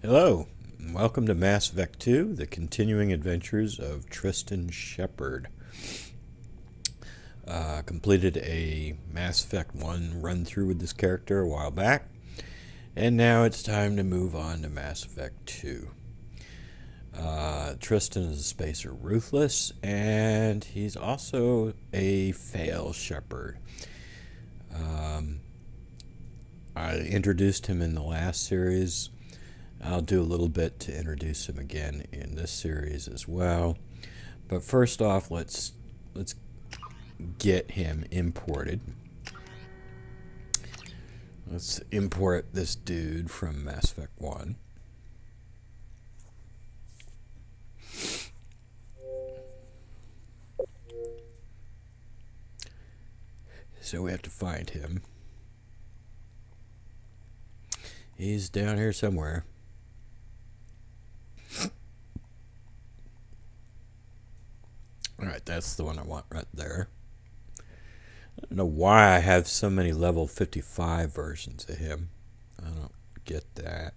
Hello, and welcome to Mass Effect 2, the continuing adventures of Tristan Shepard. Completed a Mass Effect 1 run through with this character a while back, and now it's time to move on to Mass Effect 2. Tristan is a spacer ruthless, and he's also a Fail-Shepard. I introduced him in the last series. I'll do a little bit to introduce him again in this series as well. But first off, let's get him imported. Let's import this dude from Mass Effect 1. So we have to find him. He's down here somewhere. Alright, that's the one I want right there. I don't know why I have so many level 55 versions of him. I don't get that.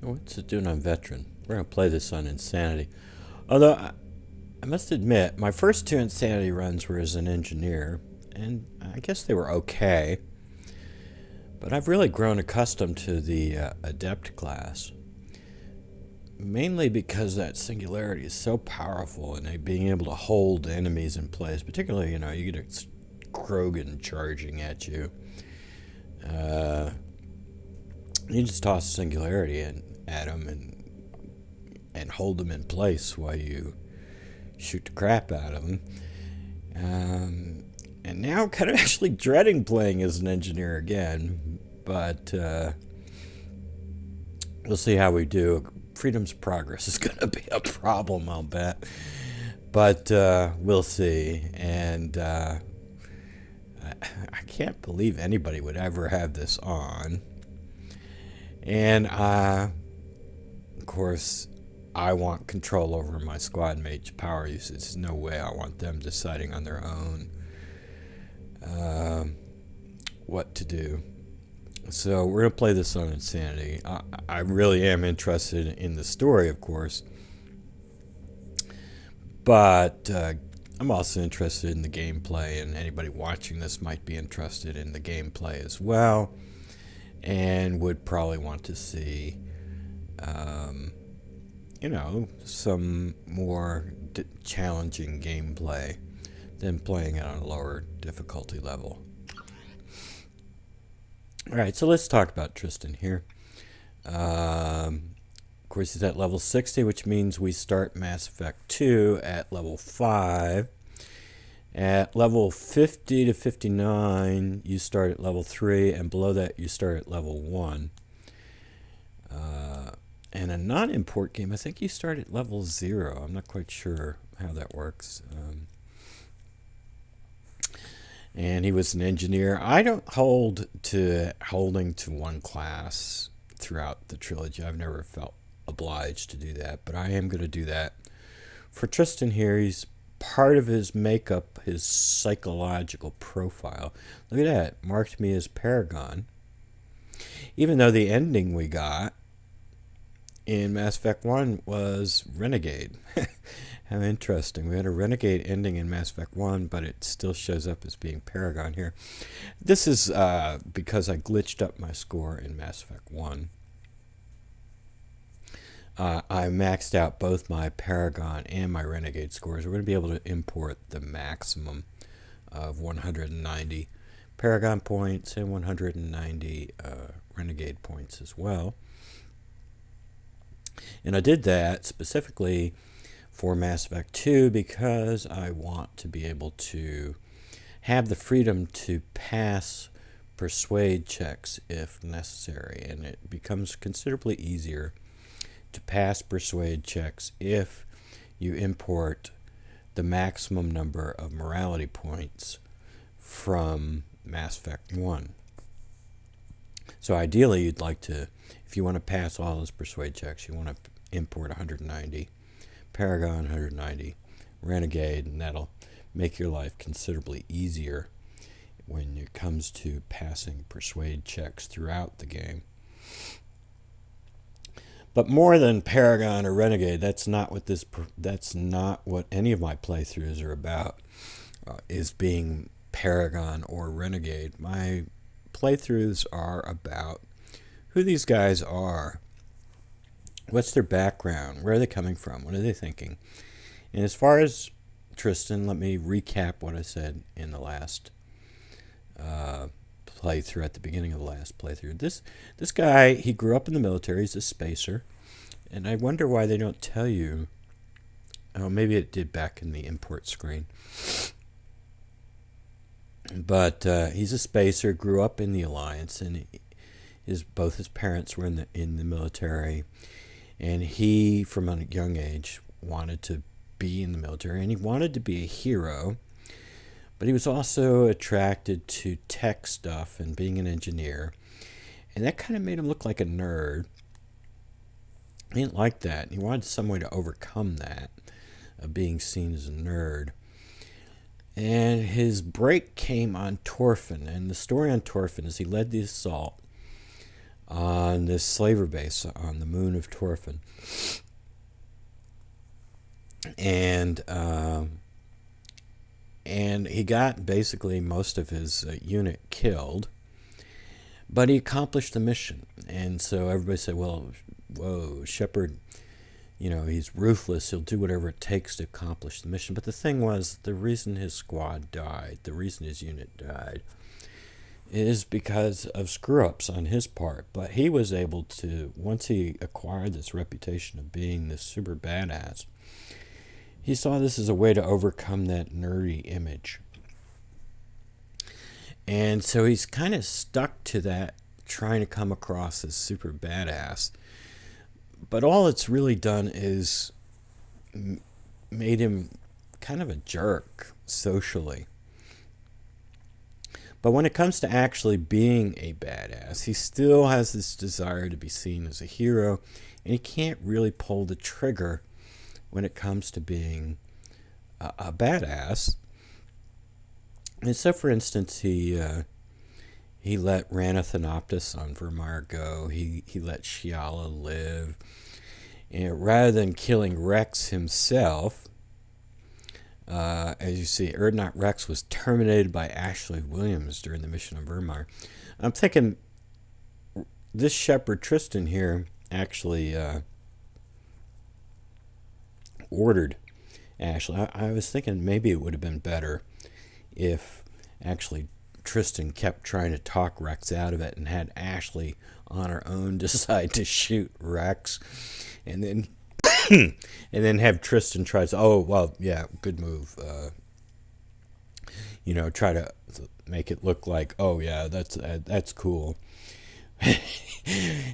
What's it doing on Veteran? We're going to play this on Insanity. Although, I must admit, my first two Insanity runs were as an engineer, and I guess they were okay. But I've really grown accustomed to the Adept class. Mainly because that singularity is so powerful, and being able to hold enemies in place. Particularly, you get a Krogan charging at you. You just toss singularity at them and hold them in place while you shoot the crap out of them. And now I'm kind of actually dreading playing as an engineer again, but we'll see how we do. Freedom's Progress is going to be a problem, I'll bet. But we'll see. And I can't believe anybody would ever have this on. And, of course, I want control over my squad mate's power usage. There's no way I want them deciding on their own what to do. So we're going to play this on Insanity. I really am interested in the story, of course. But I'm also interested in the gameplay, and anybody watching this might be interested in the gameplay as well. And would probably want to see, some more challenging gameplay than playing it on a lower difficulty level. Alright, so let's talk about Tristan here. Of course, he's at level 60, which means we start Mass Effect 2 at level 5. At level 50 to 59, you start at level 3, and below that, you start at level 1. And a non-import game, I think you start at level 0. I'm not quite sure how that works. And he was an engineer. I don't holding to one class throughout the trilogy. I've never felt obliged to do that, but I am going to do that. For Tristan here, he's part of his makeup, his psychological profile. Look at that, marked me as Paragon. Even though the ending we got in Mass Effect 1 was Renegade. How interesting. We had a Renegade ending in Mass Effect 1, but it still shows up as being Paragon here. This is because I glitched up my score in Mass Effect 1. I maxed out both my Paragon and my Renegade scores. We're going to be able to import the maximum of 190 Paragon points and 190 Renegade points as well. And I did that specifically for Mass Effect 2 because I want to be able to have the freedom to pass persuade checks if necessary, and it becomes considerably easier to pass persuade checks if you import the maximum number of morality points from Mass Effect 1. So ideally you'd like to, if you want to pass all those persuade checks, you want to import 190 Paragon, 190 Renegade, and that'll make your life considerably easier when it comes to passing persuade checks throughout the game. But more than Paragon or Renegade, that's not what any of my playthroughs are about. Is being Paragon or Renegade. My playthroughs are about who these guys are. What's their background? Where are they coming from? What are they thinking? And as far as Tristan, let me recap what I said in the last playthrough, at the beginning of the last playthrough. This guy, he grew up in the military. He's a spacer. And I wonder why they don't tell you. Oh, maybe it did back in the import screen. But he's a spacer, grew up in the Alliance, and both his parents were in the military. And he, from a young age, wanted to be in the military, and he wanted to be a hero. But he was also attracted to tech stuff and being an engineer. And that kind of made him look like a nerd. He didn't like that. He wanted some way to overcome that, of being seen as a nerd. And his break came on Torfin. And the story on Torfin is he led the assault on this slaver base on the moon of Torfin. And he got basically most of his unit killed, but he accomplished the mission. And so everybody said, well, whoa, Shepard, he's ruthless. He'll do whatever it takes to accomplish the mission. But the thing was, the reason his squad died, the reason his unit died, is because of screw-ups on his part. But he was able to, once he acquired this reputation of being this super badass, he saw this as a way to overcome that nerdy image. And so he's kind of stuck to that, trying to come across as super badass. But all it's really done is made him kind of a jerk socially. But when it comes to actually being a badass, he still has this desire to be seen as a hero, and he can't really pull the trigger when it comes to being a badass. And so, for instance, he let Ranathanoptis on Vermeer go. He let Shiala live. And rather than killing Rex himself, as you see, Erdnot Rex was terminated by Ashley Williams during the mission on Vermeer. I'm thinking this Shepard Tristan here actually ordered Ashley. I was thinking maybe it would have been better if actually Tristan kept trying to talk Rex out of it and had Ashley on her own decide to shoot Rex, and then and then have Tristan try to, oh well, yeah, good move, try to make it look like, oh yeah, that's cool.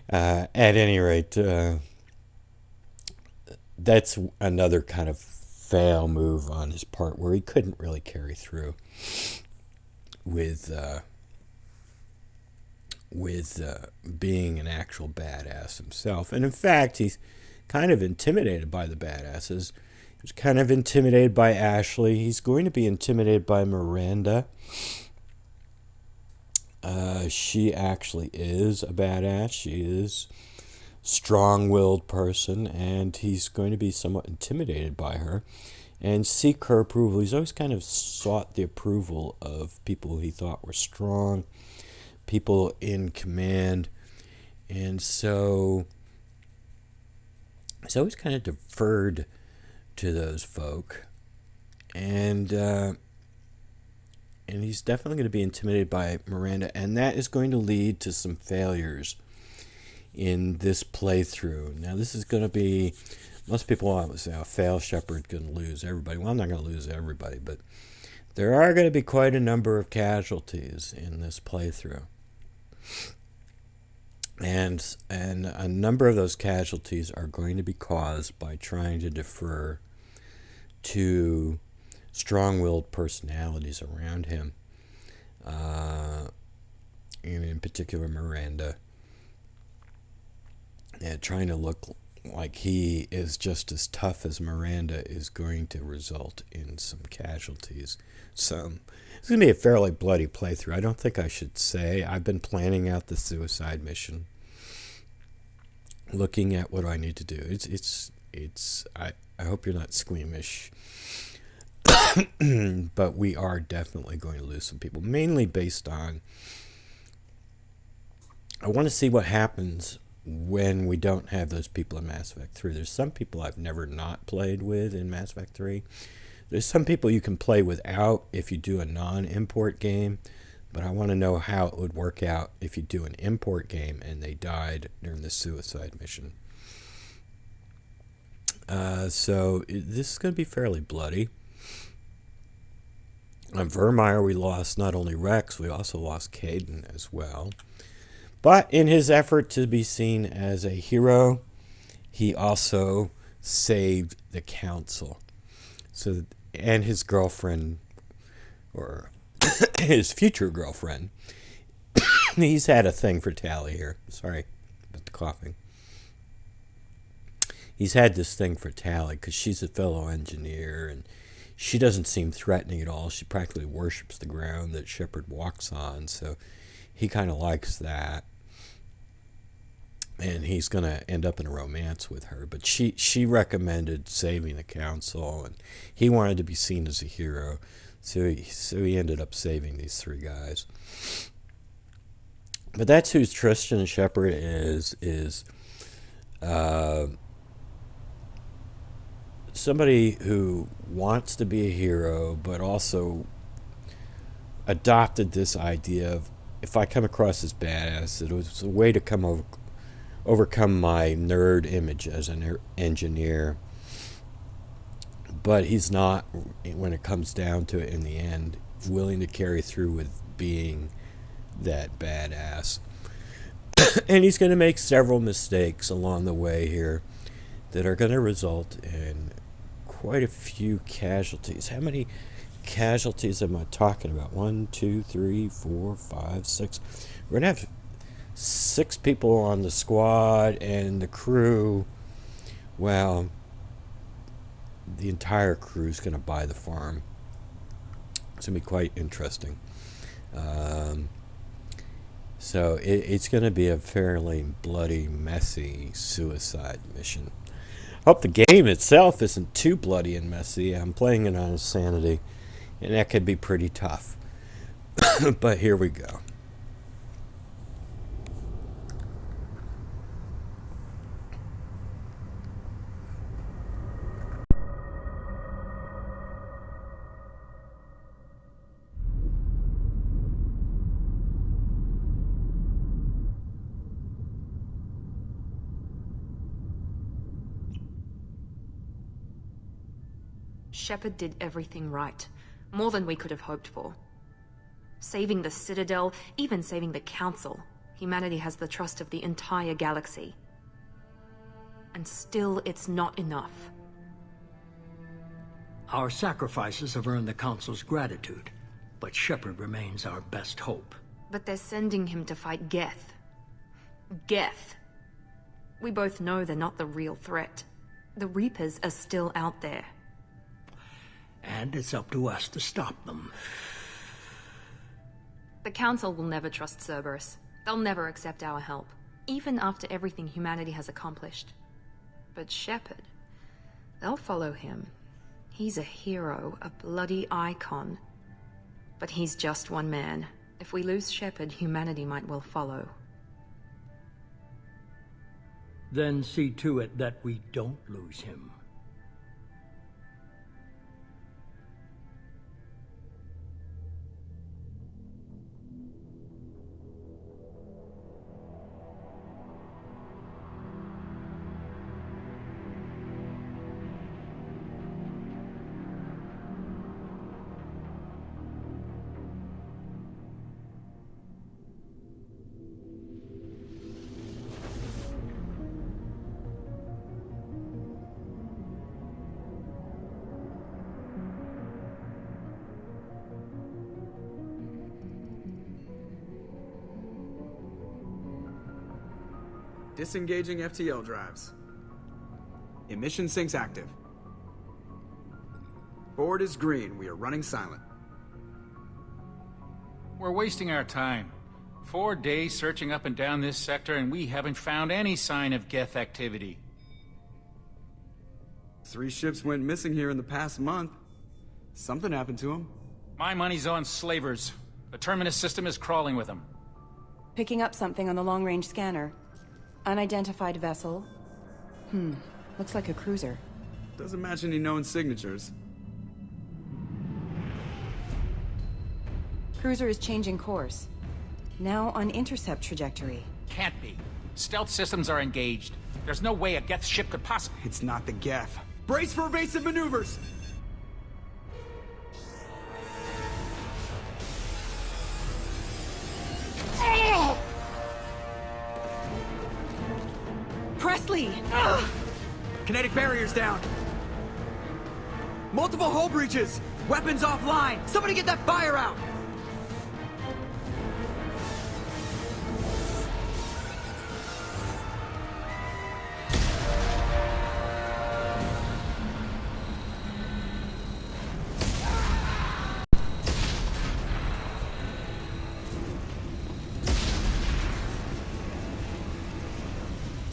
At any rate, that's another kind of fail move on his part where he couldn't really carry through with being an actual badass himself. And in fact, he's kind of intimidated by the badasses. He was kind of intimidated by Ashley. He's going to be intimidated by Miranda. She actually is a badass. She is strong-willed person, and he's going to be somewhat intimidated by her and seek her approval. He's always kind of sought the approval of people he thought were strong, people in command, and so he's always kind of deferred to those folk. And and he's definitely going to be intimidated by Miranda, and that is going to lead to some failures in this playthrough. Now, this is going to be, most people always say, oh, Fail-Shepard going to lose everybody. Well, I'm not going to lose everybody, but there are going to be quite a number of casualties in this playthrough. And a number of those casualties are going to be caused by trying to defer to strong-willed personalities around him, and in particular Miranda, and trying to look like he is just as tough as Miranda is going to result in some casualties. It's going to be a fairly bloody playthrough. I don't think I should say. I've been planning out the suicide mission, looking at what I need to do. I hope you're not squeamish, but we are definitely going to lose some people, mainly based on, I want to see what happens when we don't have those people in Mass Effect 3. There's some people I've never not played with in Mass Effect 3. There's some people you can play without if you do a non-import game, but I want to know how it would work out if you do an import game and they died during the suicide mission. So this is going to be fairly bloody. On Vermeer, we lost not only Rex, we also lost Caden as well. But in his effort to be seen as a hero, he also saved the Council. So, and his girlfriend, or his future girlfriend, he's had a thing for Tali here. Sorry about the coughing. He's had this thing for Tali because she's a fellow engineer, and she doesn't seem threatening at all. She practically worships the ground that Shepard walks on, so he kind of likes that. And he's going to end up in a romance with her. But she recommended saving the Council, and he wanted to be seen as a hero. So he ended up saving these three guys. But that's who Tristan Shepard is somebody who wants to be a hero, but also adopted this idea of, if I come across as badass, it was a way to overcome my nerd image as an engineer. But he's not, when it comes down to it in the end, willing to carry through with being that badass. And he's going to make several mistakes along the way here that are going to result in quite a few casualties. How many casualties am I talking about? 1, 2, 3, 4, 5, 6. We're going to have 6 people on the squad, and the crew, well, the entire crew is going to buy the farm. It's going to be quite interesting. So it's going to be a fairly bloody, messy suicide mission. Hope the game itself isn't too bloody and messy. I'm playing it on insanity, and that could be pretty tough. But here we go. Shepard did everything right. More than we could have hoped for. Saving the Citadel, even saving the Council. Humanity has the trust of the entire galaxy. And still, it's not enough. Our sacrifices have earned the Council's gratitude, but Shepard remains our best hope. But they're sending him to fight Geth. Geth. We both know they're not the real threat. The Reapers are still out there. And it's up to us to stop them. The Council will never trust Cerberus. They'll never accept our help, even after everything humanity has accomplished. But Shepard, they'll follow him. He's a hero, a bloody icon. But he's just one man. If we lose Shepard, humanity might well follow. Then see to it that we don't lose him. Disengaging FTL drives. Emission sinks active. Board is green. We are running silent. We're wasting our time. 4 days searching up and down this sector, and we haven't found any sign of Geth activity. 3 ships went missing here in the past month. Something happened to them. My money's on slavers. The Terminus system is crawling with them. Picking up something on the long-range scanner. Unidentified vessel. Looks like a cruiser. Doesn't match any known signatures. Cruiser is changing course. Now on intercept trajectory. Can't be. Stealth systems are engaged. There's no way a Geth ship could possibly... It's not the Geth. Brace for evasive maneuvers! Presley! Kinetic barriers down. Multiple hull breaches. Weapons offline. Somebody get that fire out.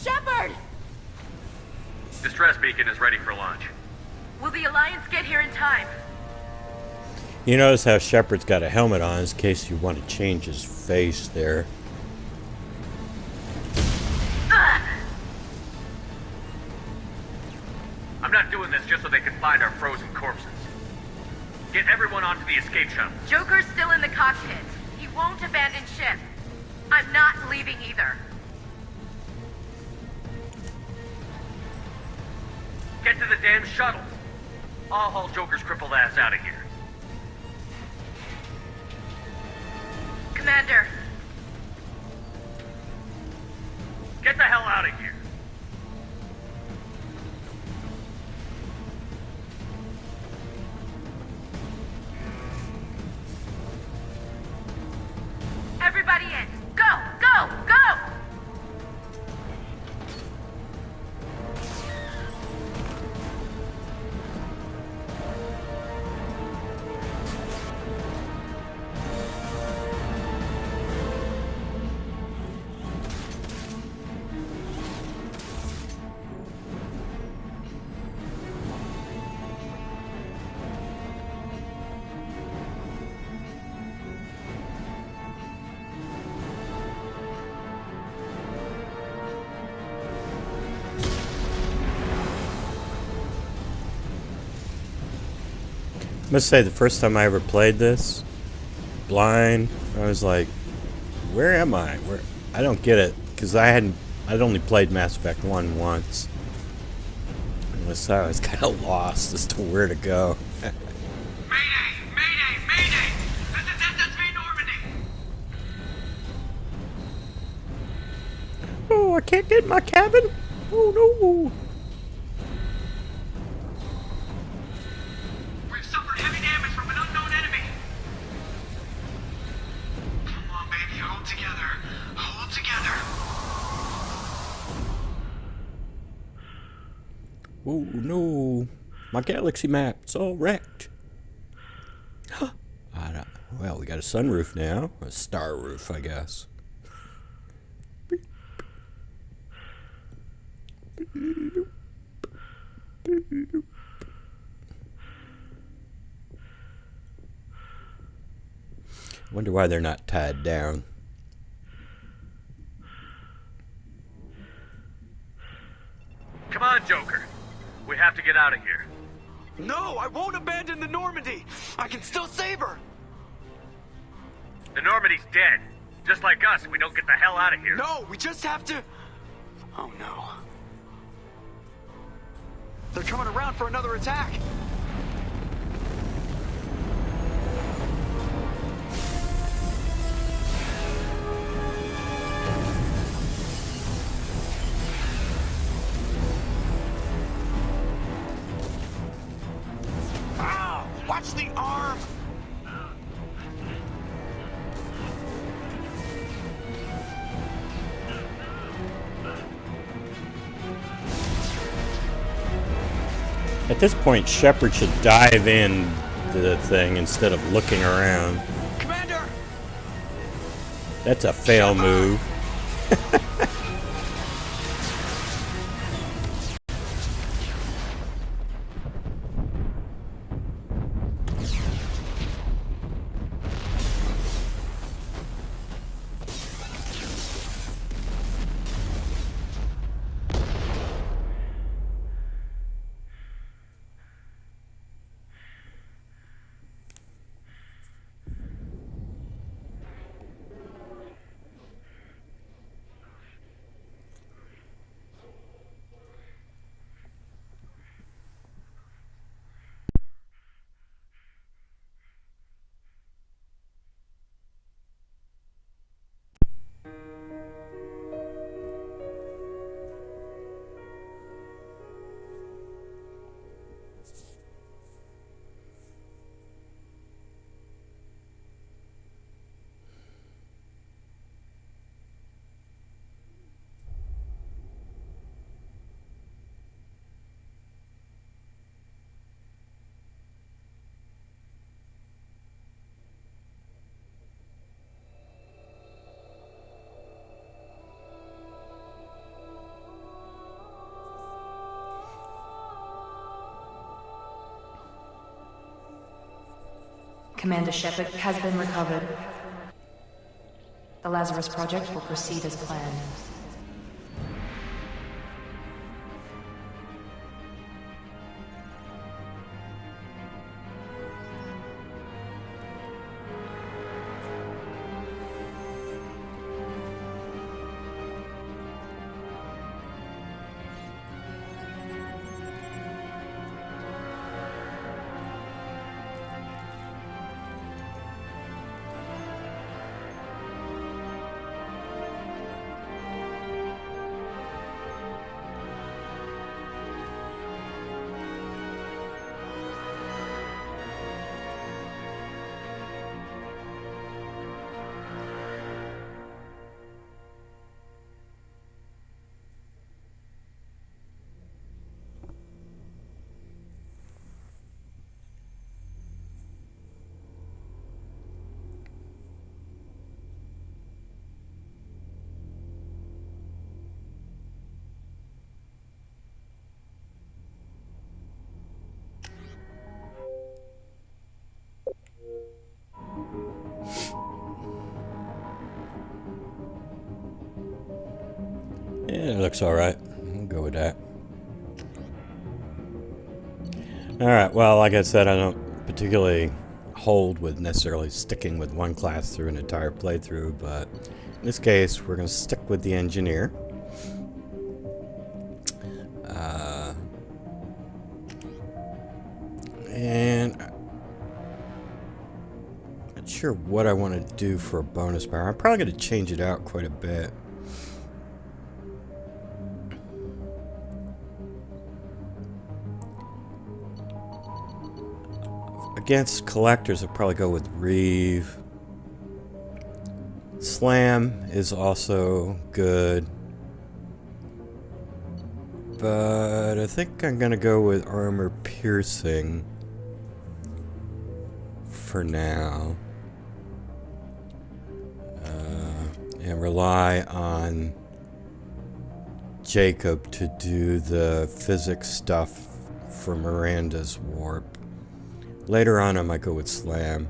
Shepard! Distress beacon is ready for launch. Will the Alliance get here in time? You notice how Shepard's got a helmet on in case you want to change his face there. I'm not doing this just so they can find our frozen corpses. Get everyone onto the escape shuttle. Joker's still in the cockpit. He won't abandon ship. I'm not leaving either. Get to the damn shuttle. I'll haul Joker's crippled ass out of here. Commander, Get the hell out of here. everybody in. Go, go, go! I must say, the first time I ever played this, blind, I was like, where am I? Where? I don't get it, because I'd only played Mass Effect 1 once. And so I was kind of lost as to where to go. Mayday! Mayday! Mayday! This is SSV Normandy! Oh, I can't get in my cabin? Oh no! We've suffered heavy damage from an unknown enemy. Come on, baby, hold together. Hold together. Oh no! My galaxy map's all wrecked. Well, we got a sunroof now. A star roof, I guess. Wonder why they're not tied down. Come on, Joker. We have to get out of here. No, I won't abandon the Normandy. I can still save her. The Normandy's dead. Just like us, we don't get the hell out of here. No, we just have to... Oh no. They're coming around for another attack. Ow! Watch the arm! At this point, Shepard should dive in to the thing instead of looking around. Commander! That's a fail move. Commander Shepard has been recovered. The Lazarus project will proceed as planned. Yeah, it looks alright. We'll go with that. Alright, well, like I said, I don't particularly hold with necessarily sticking with one class through an entire playthrough, but in this case, we're going to stick with the engineer. And I'm not sure what I want to do for a bonus power. I'm probably going to change it out quite a bit. Against collectors, I'll probably go with Reeve. Slam is also good. But I think I'm going to go with Armor Piercing for now. And rely on Jacob to do the physics stuff for Miranda's warp. Later on, I might go with Slam.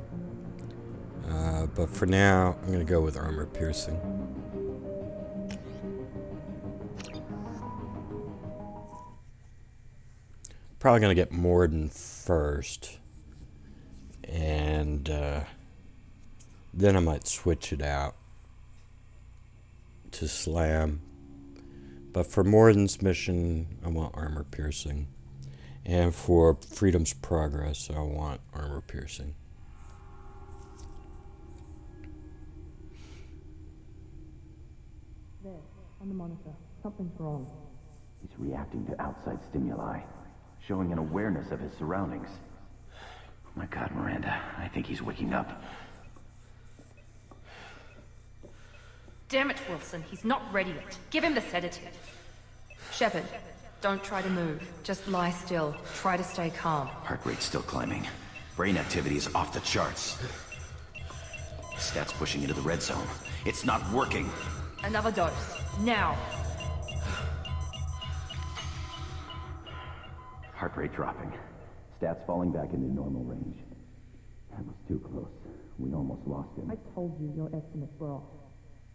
But for now, I'm going to go with Armor Piercing. Probably going to get Morden first. And then I might switch it out to Slam. But for Morden's mission, I want Armor Piercing. And for Freedom's Progress, I want Armor Piercing. There, on the monitor. Something's wrong. He's reacting to outside stimuli, showing an awareness of his surroundings. Oh my God, Miranda, I think he's waking up. Damn it, Wilson. He's not ready yet. Give him the sedative. Shepard, Don't try to move. Just lie still. Try to stay calm. Heart rate's still climbing. Brain activity is off the charts. Stats pushing into the red zone. It's not working. Another dose. Now. Heart rate dropping. Stats falling back into normal range. That was too close. We almost lost him. I told you your estimates were off.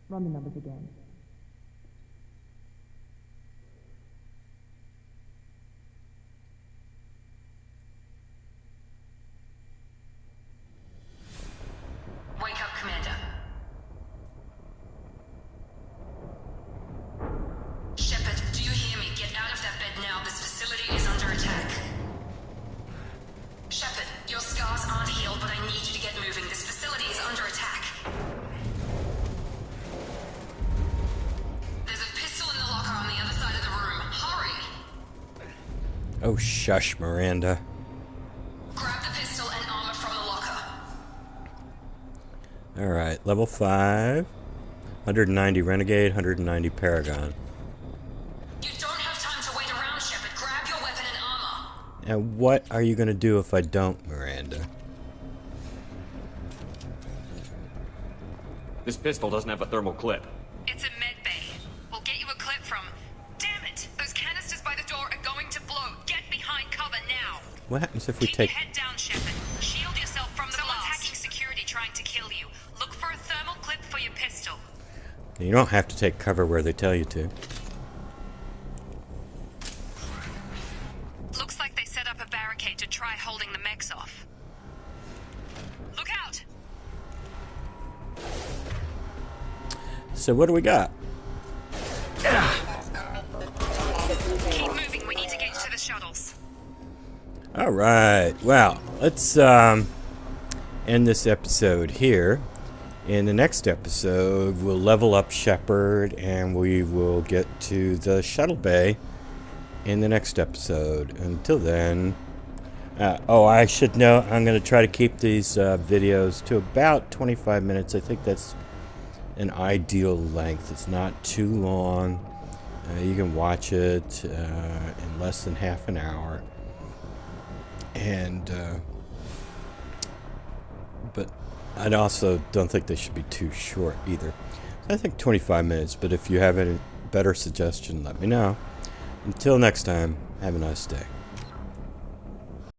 Run the numbers again. Wake up, Commander. Shepard, do you hear me? Get out of that bed now. This facility is under attack. Shepard, your scars aren't healed, but I need you to get moving. This facility is under attack. There's a pistol in the locker on the other side of the room. Hurry! Oh, shush, Miranda. Grab the pistol and armor from the locker. Alright, level 5. 190 Renegade, 190 Paragon. You don't have time to wait around, Shepard. Grab your weapon and armor. And what are you going to do if I don't, Miranda? This pistol doesn't have a thermal clip. It's a med bay. We'll get you a clip from... Damn it! Those canisters by the door are going to blow. Get behind cover now. What happens if we Keep take... your head down, Shepard. Shield yourself from the blast. Someone's hacking security trying to kill you. Look for a thermal clip for your pistol. You don't have to take cover where they tell you to. Looks like they set up a barricade to try holding the mechs off. Look out! So what do we got? Keep moving. We need to get you to the shuttles. Alright, well, let's end this episode here. In the next episode, we'll level up Shepard and we will get to the shuttle bay in the next episode. Until then, I should note, I'm going to try to keep these videos to about 25 minutes. I think that's an ideal length. It's not too long. You can watch it in less than half an hour. And, but I also don't think they should be too short either. I think 25 minutes, but if you have any better suggestion, let me know. Until next time, have a nice day.